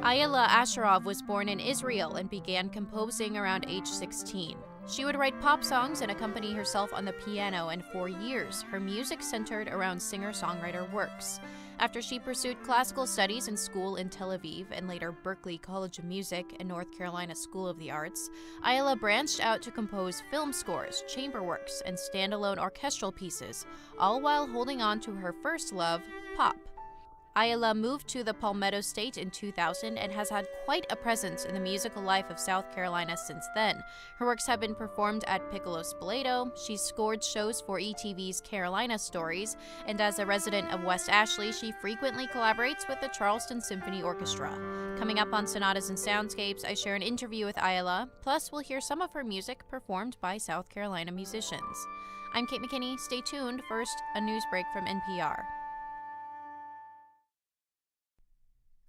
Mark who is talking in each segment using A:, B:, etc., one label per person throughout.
A: Ayala Asherov was born in Israel and began composing around age 16. She would write pop songs and accompany herself on the piano, and for years, her music centered around singer-songwriter works. After she pursued classical studies in school in Tel Aviv and later Berklee College of Music and North Carolina School of the Arts, Ayala branched out to compose film scores, chamber works, and standalone orchestral pieces, all while holding on to her first love, pop. Ayala moved to the Palmetto State in 2000 and has had quite a presence in the musical life of South Carolina since then. Her works have been performed at Piccolo Spoleto, she's scored shows for ETV's Carolina Stories, and as a resident of West Ashley, she frequently collaborates with the Charleston Symphony Orchestra. Coming up on Sonatas and Soundscapes, I share an interview with Ayala, plus we'll hear some of her music performed by South Carolina musicians. I'm Kate Mckinney. Stay tuned. First, a news break from NPR.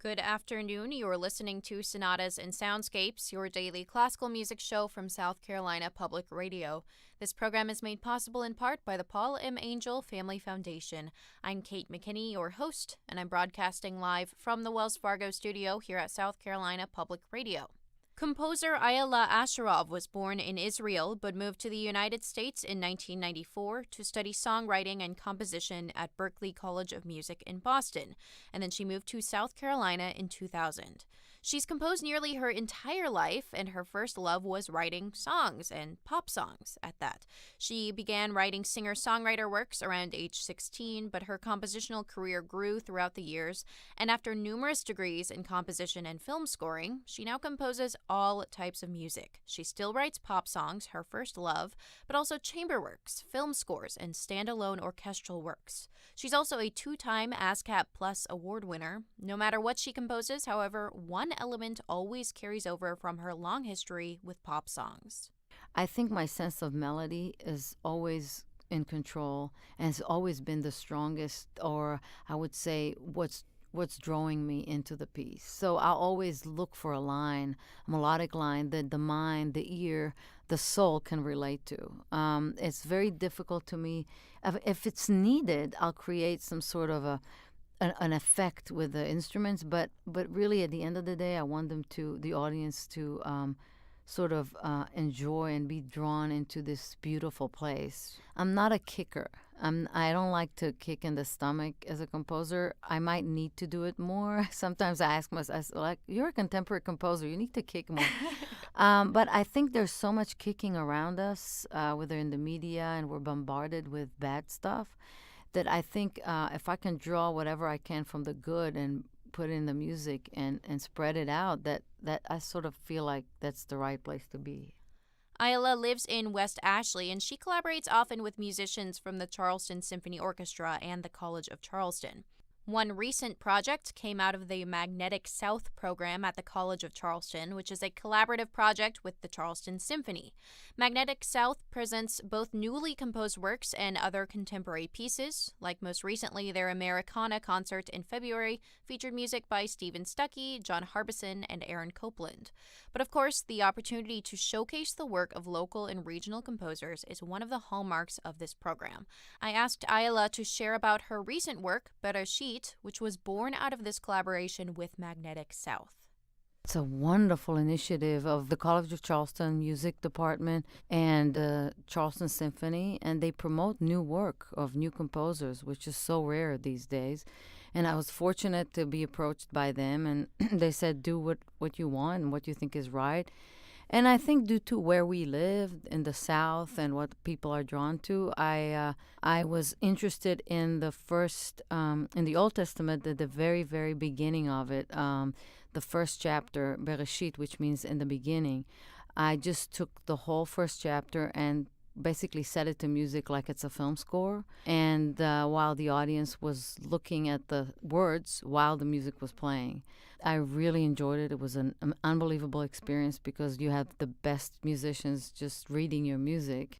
A: Good afternoon. You're listening to Sonatas and Soundscapes, your daily classical music show from South Carolina Public Radio. This program is made possible in part by the Paul M. Angel Family Foundation. I'm Kate Mckinney, your host, and I'm broadcasting live from the Wells Fargo studio here at South Carolina Public Radio. Composer Ayala Asherov was born in Israel but moved to the United States in 1994 to study songwriting and composition at Berklee College of Music in Boston, and then she moved to South Carolina in 2000. She's composed nearly her entire life, and her first love was writing songs, and pop songs at that. She began writing singer-songwriter works around age 16, but her compositional career grew throughout the years, and after numerous degrees in composition and film scoring, she now composes all types of music. She still writes pop songs, her first love, but also chamber works, film scores, and standalone orchestral works. She's also a two-time ASCAP Plus award winner. No matter what she composes, however, one element always carries over from her long history with pop songs.
B: I think my sense of melody is always in control and has always been the strongest, or I would say what's drawing me into the piece. So I'll always look for a line, a melodic line that the mind, the ear, the soul can relate to. It's very difficult to me. If it's needed, I'll create some sort of an effect with the instruments, but really at the end of the day, I want the audience to sort of enjoy and be drawn into this beautiful place. I'm not a kicker. I don't like to kick in the stomach as a composer. I might need to do it more. Sometimes I ask myself, like, you're a contemporary composer, you need to kick more. But I think there's so much kicking around us, whether in the media, and we're bombarded with bad stuff, that I think if I can draw whatever I can from the good and put in the music and spread it out, that I sort of feel like that's the right place to be.
A: Ayala lives in West Ashley, and she collaborates often with musicians from the Charleston Symphony Orchestra and the College of Charleston. One recent project came out of the Magnetic South program at the College of Charleston, which is a collaborative project with the Charleston Symphony. Magnetic South presents both newly composed works and other contemporary pieces, like most recently their Americana concert in February featured music by Stephen Stuckey, John Harbison, and Aaron Copeland. But of course, the opportunity to showcase the work of local and regional composers is one of the hallmarks of this program. I asked Ayala to share about her recent work, Berashit, which was born out of this collaboration with Magnetic South.
B: It's a wonderful initiative of the College of Charleston Music Department and the Charleston Symphony, and they promote new work of new composers, which is so rare these days. And I was fortunate to be approached by them, and they said, do what you want and what you think is right. And I think due to where we live in the South and what people are drawn to, I was interested in the first, in the Old Testament, at the very, very beginning of it, the first chapter, Bereshit, which means in the beginning. I just took the whole first chapter and basically set it to music like it's a film score. And while the audience was looking at the words while the music was playing, I really enjoyed it. It was an unbelievable experience because you have the best musicians just reading your music.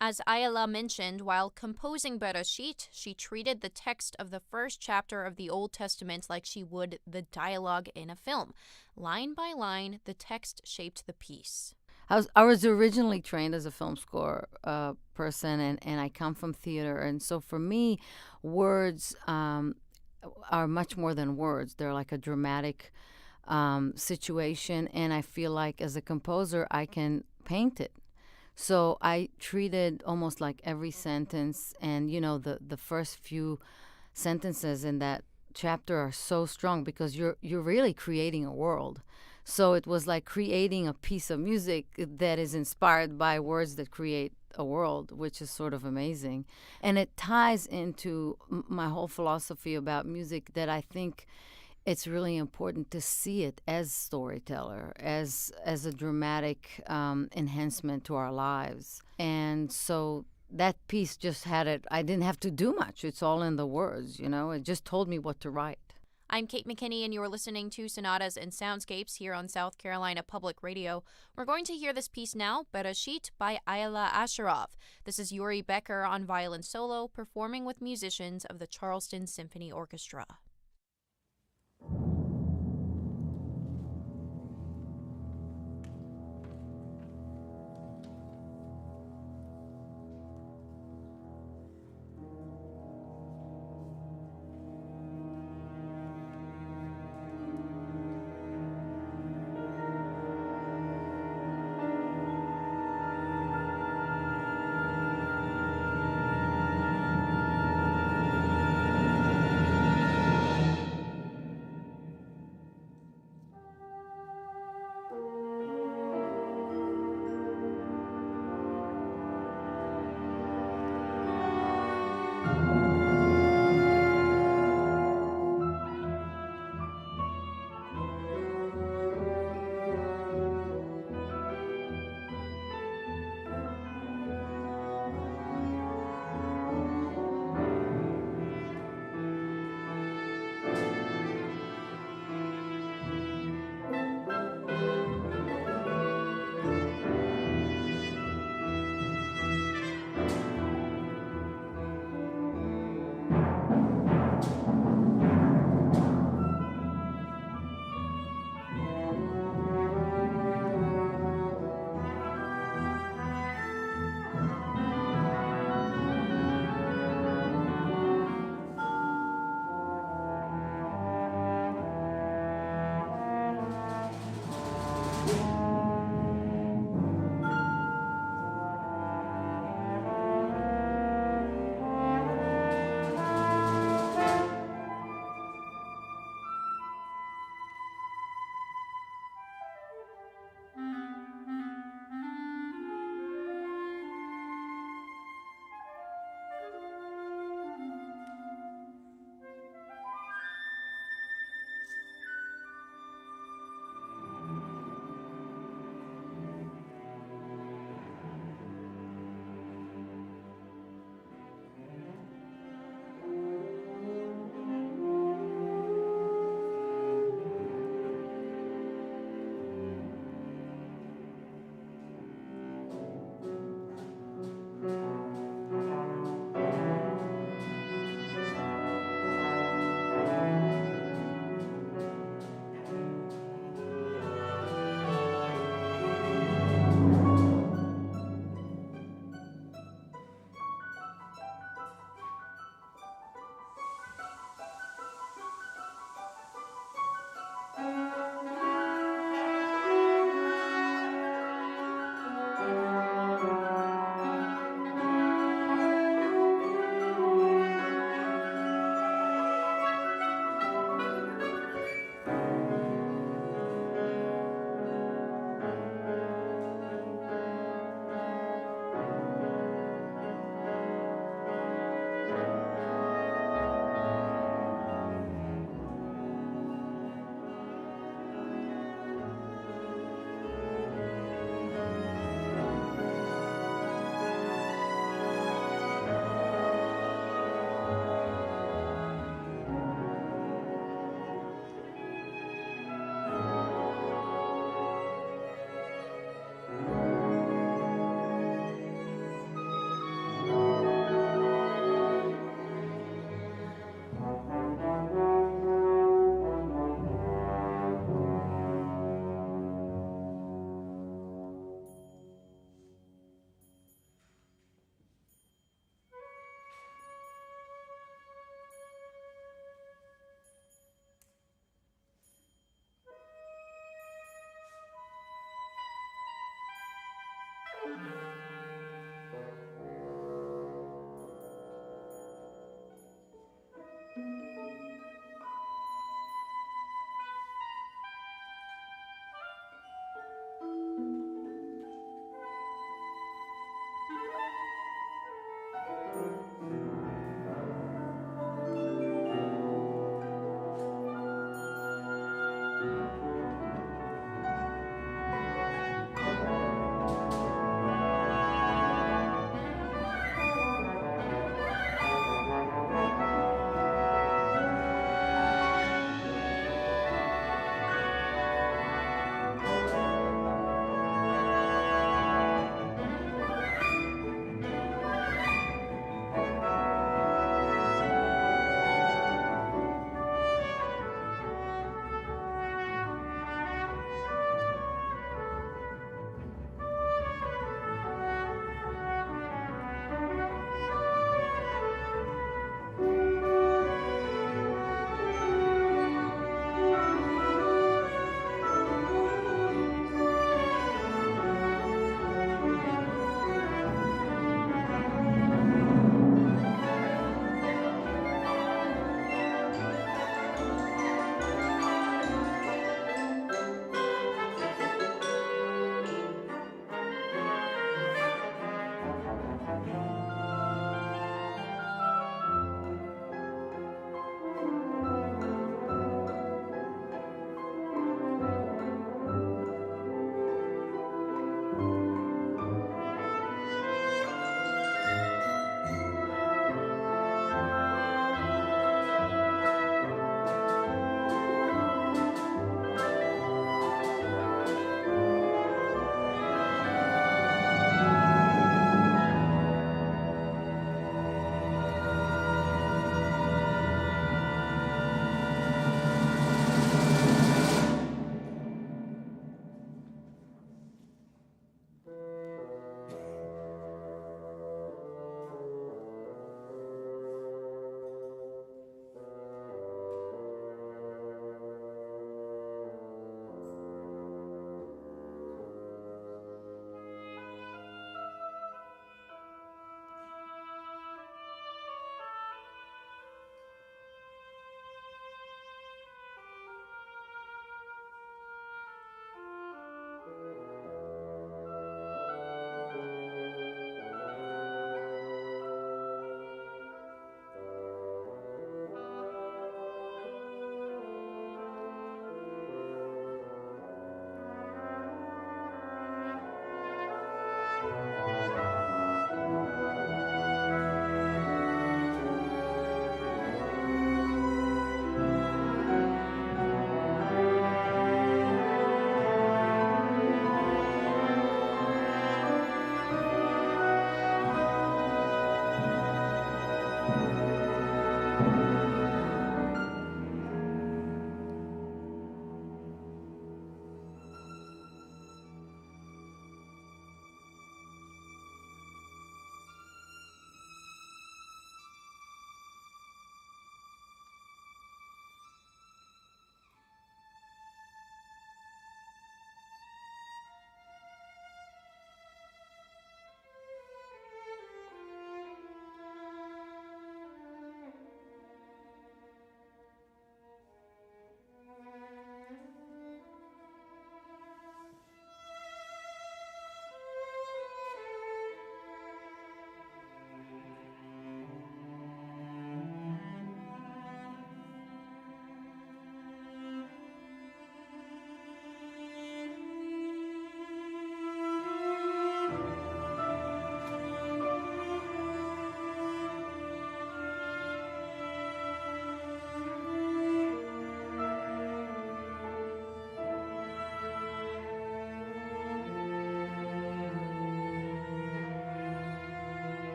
A: As Ayala mentioned, while composing Berashit, she treated the text of the first chapter of the Old Testament like she would the dialogue in a film. Line by line, the text shaped the piece.
B: I was originally trained as a film score person, and I come from theater. And so for me, words are much more than words. They're like a dramatic situation, and I feel like as a composer I can paint it. So I treated almost like every sentence, and the first few sentences in that chapter are so strong because you're really creating a world. So it was like creating a piece of music that is inspired by words that create a world, which is sort of amazing. And it ties into my whole philosophy about music, that I think it's really important to see it as storyteller, as a dramatic enhancement to our lives. And so that piece just had it. I didn't have to do much. It's all in the words, It just told me what to write.
A: I'm Kate Mckinney, and you're listening to Sonatas and Soundscapes here on South Carolina Public Radio. We're going to hear this piece now, Berashit by Ayala Asherov. This is Yuri Becker on violin solo, performing with musicians of the Charleston Symphony Orchestra.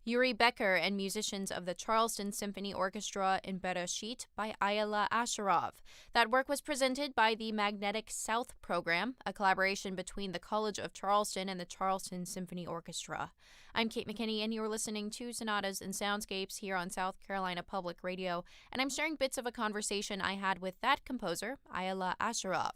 A: Yuri Becker and musicians of the Charleston Symphony Orchestra in Bereshit by Ayala Asherov. That work was presented by the Magnetic South Program, a collaboration between the College of Charleston and the Charleston Symphony Orchestra. I'm Kate Mckinney, and you're listening to Sonatas and Soundscapes here on South Carolina Public Radio, and I'm sharing bits of a conversation I had with that composer, Ayala Asherov.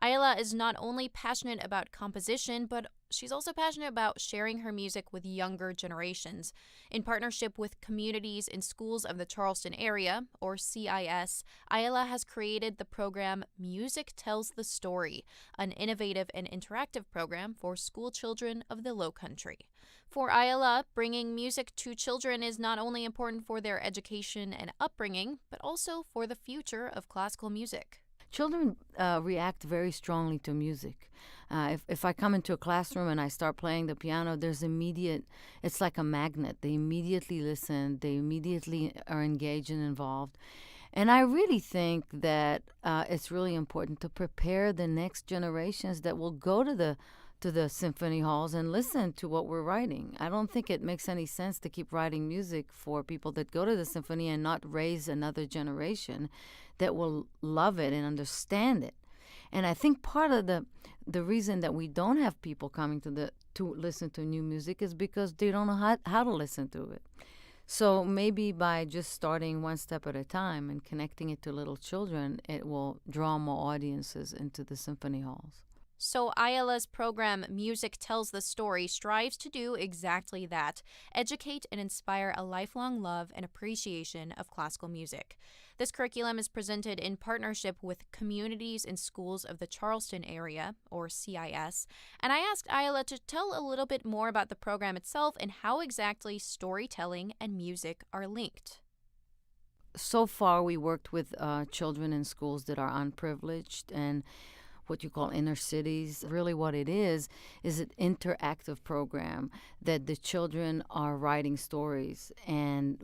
A: Ayala is not only passionate about composition, but she's also passionate about sharing her music with younger generations. In partnership with communities and schools of the Charleston area, or CIS, Ayala has created the program Music Tells the Story, an innovative and interactive program for school children of the Lowcountry. For Ayala, bringing music to children is not only important for their education and upbringing, but also for the future of classical music.
B: Children react very strongly to music. If I come into a classroom and I start playing the piano, it's like a magnet. They immediately listen. They immediately are engaged and involved. And I really think that it's really important to prepare the next generations that will go to the symphony halls and listen to what we're writing. I don't think it makes any sense to keep writing music for people that go to the symphony and not raise another generation that will love it and understand it. And I think part of the reason that we don't have people coming to listen to new music is because they don't know how to listen to it. So maybe by just starting one step at a time and connecting it to little children, it will draw more audiences into the symphony halls.
A: So Ayala's program, Music Tells the Story, strives to do exactly that, educate and inspire a lifelong love and appreciation of classical music. This curriculum is presented in partnership with communities and schools of the Charleston area, or CIS, and I asked Ayala to tell a little bit more about the program itself and how exactly storytelling and music are linked.
B: So far, we worked with children in schools that are unprivileged and what you call inner cities. Really what it is an interactive program that the children are writing stories and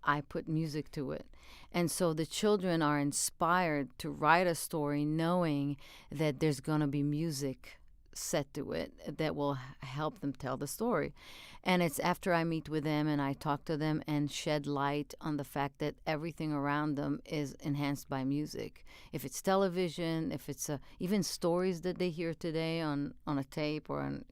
B: I put music to it. And so the children are inspired to write a story knowing that there's going to be music set to it that will help them tell the story. And it's after I meet with them and I talk to them and shed light on the fact that everything around them is enhanced by music. If it's television, if it's even stories that they hear today on a tape or on,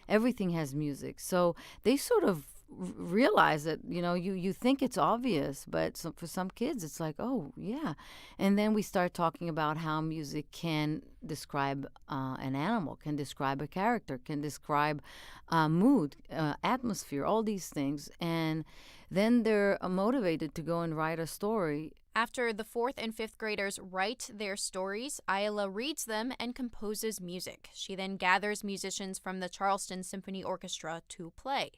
B: everything has music. So they sort of realize that, you think it's obvious, but for some kids it's like, oh, yeah. And then we start talking about how music can describe an animal, can describe a character, can describe mood, atmosphere, all these things. And then they're motivated to go and write a story.
A: After the 4th and 5th graders write their stories, Ayala reads them and composes music. She then gathers musicians from the Charleston Symphony Orchestra to play.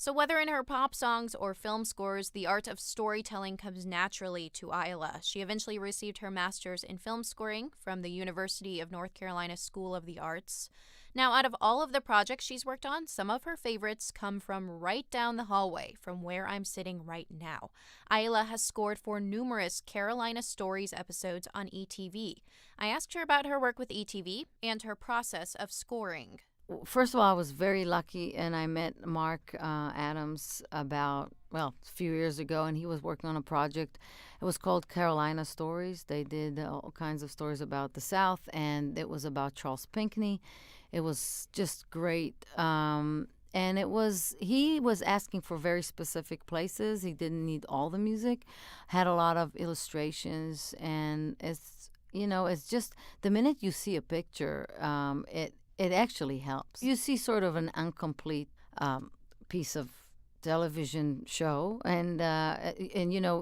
A: So whether in her pop songs or film scores, the art of storytelling comes naturally to Ayala. She eventually received her master's in film scoring from the University of North Carolina School of the Arts. Now, out of all of the projects she's worked on, some of her favorites come from right down the hallway from where I'm sitting right now. Ayala has scored for numerous Carolina Stories episodes on ETV. I asked her about her work with ETV and her process of scoring.
B: First of all, I was very lucky, and I met Mark Adams a few years ago, and he was working on a project. It was called Carolina Stories. They did all kinds of stories about the South, and it was about Charles Pinckney. It was just great. And he was asking for very specific places. He didn't need all the music. Had a lot of illustrations, and it's just the minute you see a picture, it actually helps. You see sort of an incomplete piece of television show, and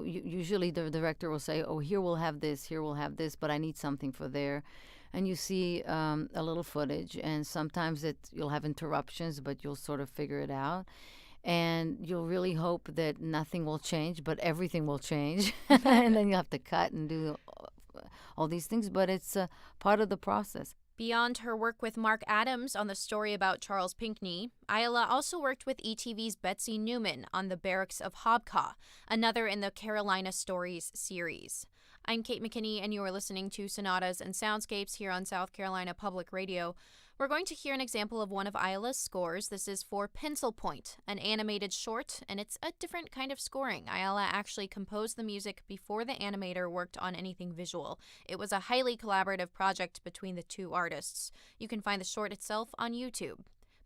B: usually the director will say, oh, here we'll have this, but I need something for there. And you see a little footage, and sometimes you'll have interruptions, but you'll sort of figure it out. And you'll really hope that nothing will change, but everything will change. And then you'll have to cut and do all these things, but it's part of the process.
A: Beyond her work with Mark Adams on the story about Charles Pinckney, Ayala also worked with ETV's Betsy Newman on the Barracks of Hobcaw, another in the Carolina Stories series. I'm Kate Mckinney, and you are listening to Sonatas and Soundscapes here on South Carolina Public Radio. We're going to hear an example of one of Ayala's scores. This is for Pencil Point, an animated short, and it's a different kind of scoring. Ayala actually composed the music before the animator worked on anything visual. It was a highly collaborative project between the two artists. You can find the short itself on YouTube.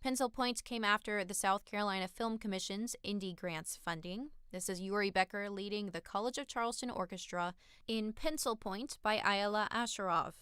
A: Pencil Point came after the South Carolina Film Commission's Indie Grants funding. This is Yuri Becker leading the College of Charleston Orchestra in Pencil Point by Ayala Asherov.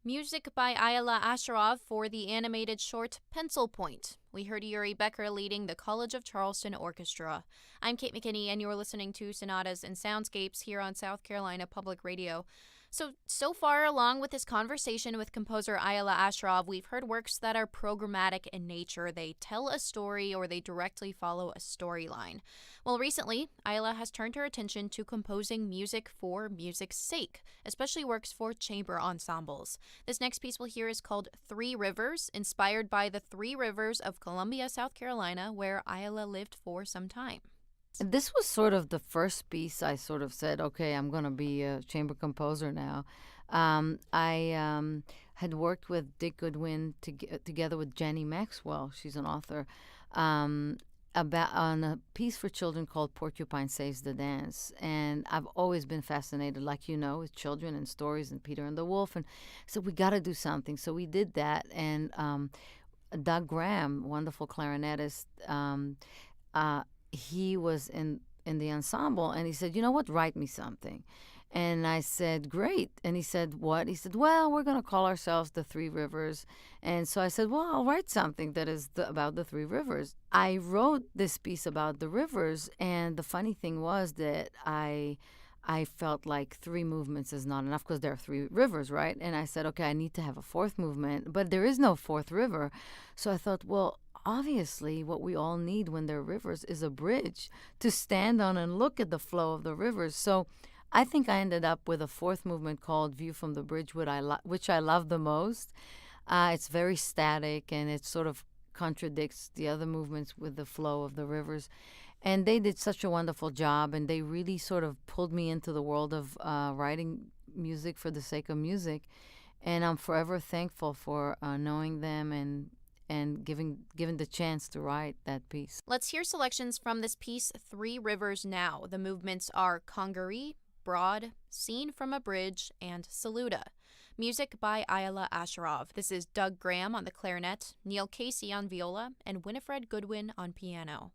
A: Music by Ayala Asherov for the animated short Pencil Point. We heard Yuri Becker leading the College of Charleston Orchestra. I'm Kate Mckinney, and you're listening to Sonatas and Soundscapes here on South Carolina Public Radio. So far along with this conversation with composer Ayala Asherov, we've heard works that are programmatic in nature. They tell a story or they directly follow a storyline. Well, recently, Ayala has turned her attention to composing music for music's sake, especially works for chamber ensembles. This next piece we'll hear is called Three Rivers, inspired by the Three Rivers of Columbia, South Carolina, where Ayala lived for some time.
B: This was sort of the first piece I sort of said, okay, I'm going to be a chamber composer now. I had worked with Dick Goodwin together with Jenny Maxwell, she's an author, on a piece for children called Porcupine Saves the Dance. And I've always been fascinated, like you know, with children and stories and Peter and the Wolf. And so we got to do something. So we did that. And Doug Graham, wonderful clarinetist, he was in the ensemble, and he said, you know what, write me something. And I said, great. And he said, what? He said, well, we're going to call ourselves the Three Rivers. And so I said, well, I'll write something that is about the Three Rivers. I wrote this piece about the rivers, and the funny thing was that I felt like three movements is not enough because there are three rivers, right? And I said, okay, I need to have a fourth movement, but there is no fourth river. So I thought, well, obviously, what we all need when there are rivers is a bridge to stand on and look at the flow of the rivers. So I think I ended up with a fourth movement called View from the Bridge, which I love the most. It's very static, and it sort of contradicts the other movements with the flow of the rivers. And they did such a wonderful job, and they really sort of pulled me into the world of writing music for the sake of music. And I'm forever thankful for knowing them and given the chance to write that piece.
A: Let's hear selections from this piece, Three Rivers Now. The movements are Congaree, Broad, Scene from a Bridge, and Saluda. Music by Ayala Asherov. This is Doug Graham on the clarinet, Neil Casey on viola, and Winifred Goodwin on piano.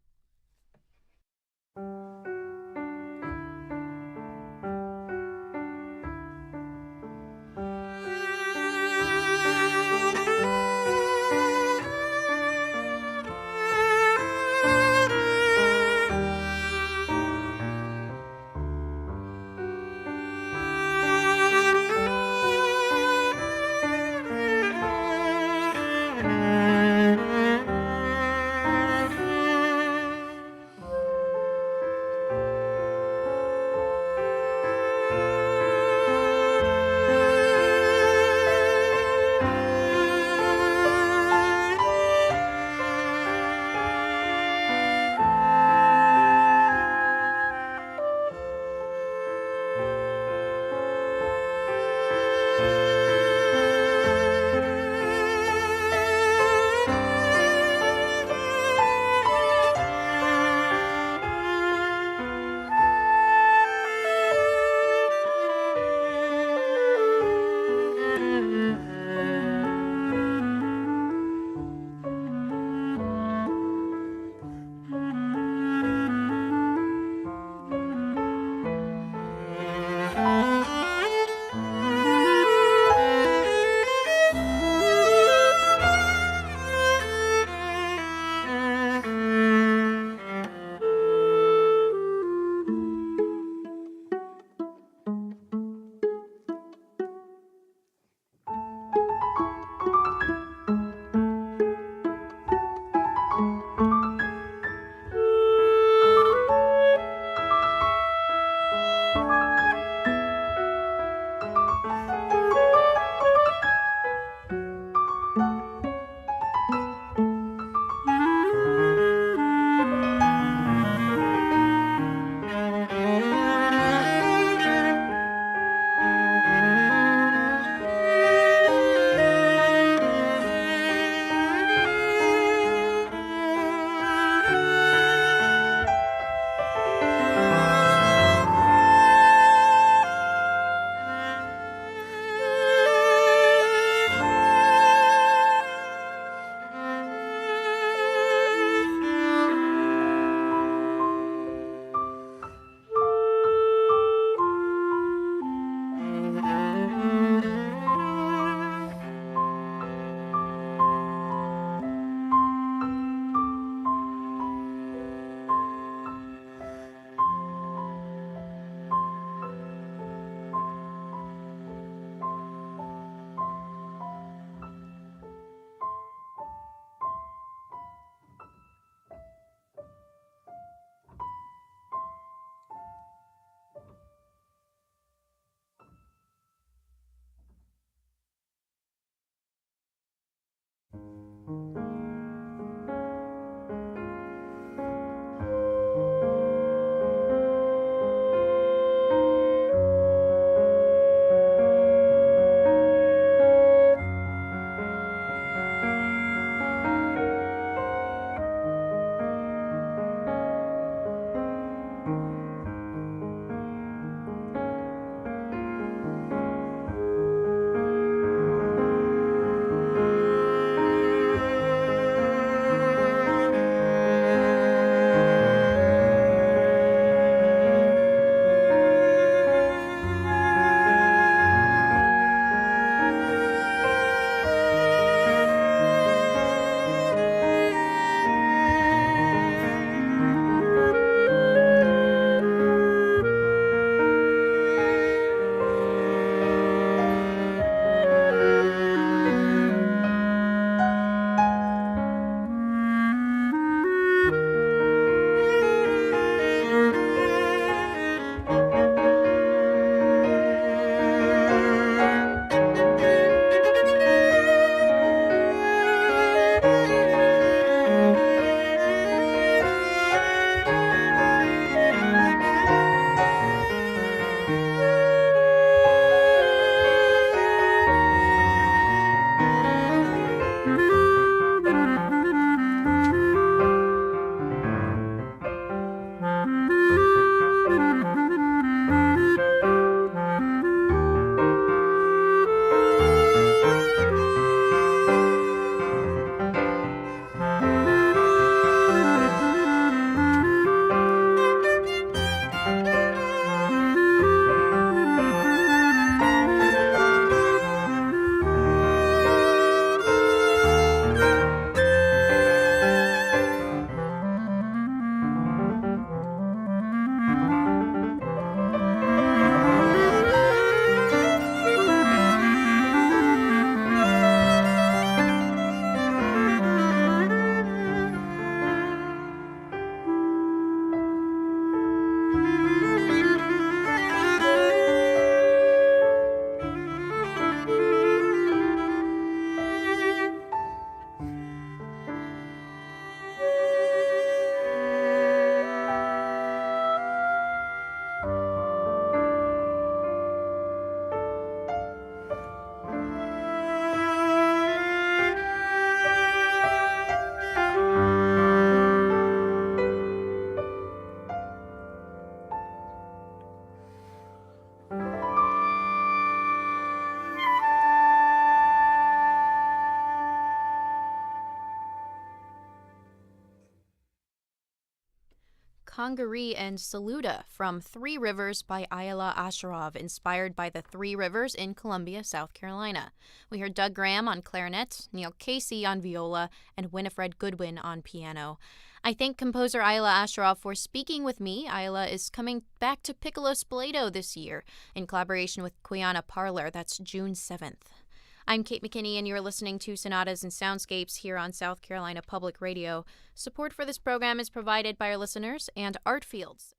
A: Hungary and Saluda from Three Rivers by Ayala Asherov, inspired by the Three Rivers in Columbia, South Carolina. We heard Doug Graham on clarinet, Neil Casey on viola, and Winifred Goodwin on piano. I thank composer Ayala Asherov for speaking with me. Ayala is coming back to Piccolo Spoleto this year in collaboration with Quiana Parlor. That's June 7th. I'm Kate McKinney, and you're listening to Sonatas and Soundscapes here on South Carolina Public Radio. Support for this program is provided by our listeners and Artfields.